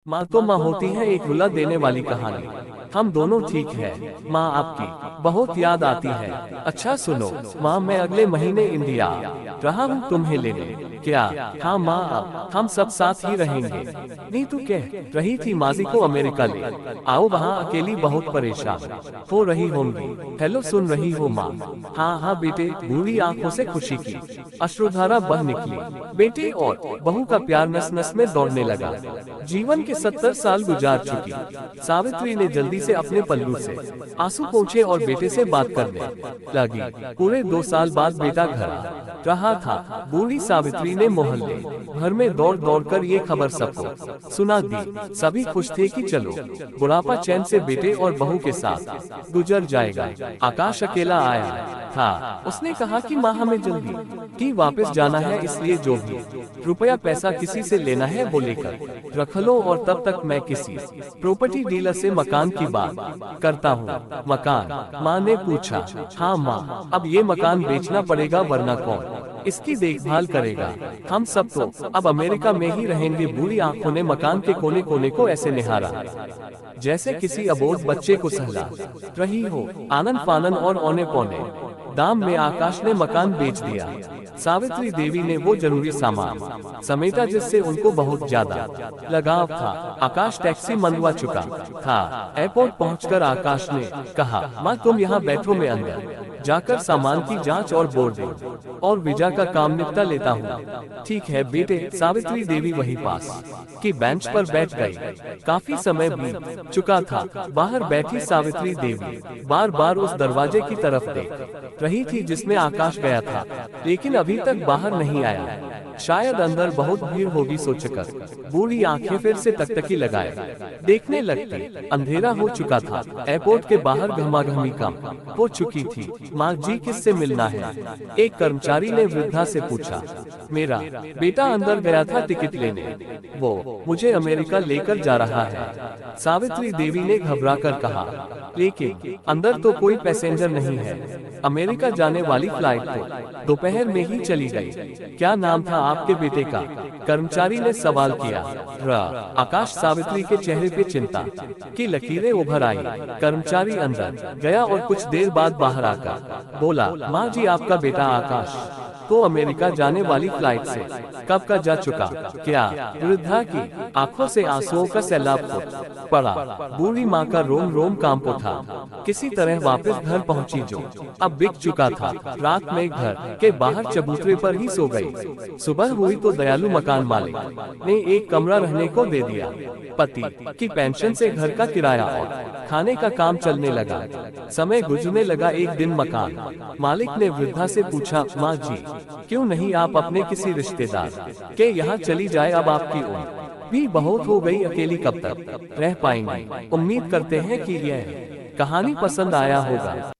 माँ तो माँ होती है, एक रुला देने वाली कहानी। हम दोनों ठीक है। माँ आपकी बहुत याद आती है। अच्छा सुनो माँ, मैं अगले महीने इंडिया रहा हूँ तुम्हें लेने। क्या? हाँ माँ, अब हम सब साथ ही रहेंगे। नहीं तू कह रही थी माजी को अमेरिका ले आओ, वहाँ अकेली बहुत परेशान हो रही होंगी। हेलो, सुन रही हो माँ? हाँ हाँ बेटे, बूढ़ी आंखों से खुशी की अश्रुधारा बह निकली। बेटे और बहू का प्यार नस नस में दौड़ने लगा। जीवन के 70 साल गुजार चुकी सावित्री ने जल्दी से अपने पल्लू से आंसू पोंछे और बेटे से बात करने लगी। पूरे 2 साल बाद बेटा घर आ रहा था। बूढ़ी सावित्री ने मोहल्ले भर में दौड़ दौड़ कर ये खबर सबको सुना दी। सभी खुश थे कि चलो बुढ़ापा चैन से बेटे और बहू के साथ गुजर जाएगा। आकाश अकेला आया था। उसने कहा कि माँ, हमें जल्दी ही वापस जाना है, इसलिए जो भी रुपया पैसा किसी से लेना है वो लेकर रख लो, और तब तक मैं किसी प्रॉपर्टी डीलर से मकान की बात करता हूँ। मकान? माँ ने पूछा। हाँ माँ, अब ये मकान बेचना पड़ेगा, वरना कौन इसकी देखभाल करेगा? हम सब तो अब अमेरिका में ही रहेंगे। बूढ़ी आंखों ने मकान के कोने कोने को ऐसे निहारा जैसे किसी अबोध बच्चे को सहला रही हो। आनन फानन और औने पौने दाम में आकाश ने मकान बेच दिया। सावित्री देवी ने वो जरूरी सामान समेटा जिससे उनको बहुत ज्यादा लगाव था। आकाश टैक्सी मंगवा चुका था। एयरपोर्ट पहुंचकर आकाश ने कहा, माँ तुम यहाँ बैठो, मैं अंदर जाकर सामान की जांच और बोर्डिंग और वीजा का काम निपटा लेता हूँ। ठीक है बेटे। सावित्री देवी वही पास की बेंच पर बैठ गई। काफी समय बीत चुका था। बाहर बैठी सावित्री देवी बार बार उस दरवाजे की तरफ देख रही थी जिसमें आकाश गया था, लेकिन अभी तक बाहर नहीं आया। शायद अंदर बहुत भीड़ होगी सोचकर बूढ़ी आंखें फिर से तकतकी लगाए देखने लगती। अंधेरा हो चुका था। एयरपोर्ट के बाहर घमाघमी कम हो चुकी थी। माँ जी, किससे मिलना है? एक कर्मचारी ने वृद्धा से पूछा। मेरा बेटा अंदर गया था टिकट लेने, वो मुझे अमेरिका लेकर जा रहा है। सावित्री देवी ने घबराकर कहा, लेकिन अंदर तो कोई पैसेंजर नहीं है। अमेरिका जाने वाली फ्लाइट तो दोपहर में ही चली गई। क्या नाम था आपके बेटे का? कर्मचारी ने सवाल किया। आकाश। सावित्री के चेहरे पे चिंता की लकीरें उभर आई। कर्मचारी अंदर गया और कुछ देर बाद बाहर आकर बोला, माँ जी, आपका बेटा आकाश तो अमेरिका जाने वाली फ्लाइट से कब का जा चुका। क्या? वृद्धा की आंखों से आंसुओं का सैलाब फूट पड़ा। बूढ़ी माँ का रोम रोम कांप उठा। किसी तरह वापस घर पहुँची जो अब बिक चुका था। रात में घर के बाहर चबूतरे पर ही सो गई। सुबह हुई तो दयालु मकान मालिक ने एक कमरा रहने को दे दिया। पति की पेंशन से घर का किराया और खाने का काम चलने लगा। समय गुजरने लगा। एक दिन मकान मालिक ने वृद्धा से पूछा, माँ जी, क्यों नहीं आप अपने किसी रिश्तेदार के यहाँ चली जाए? अब आपकी उम्र भी बहुत हो गई, अकेली कब तक रह पाएंगी? उम्मीद करते हैं कि यह कहानी पसंद आया होगा।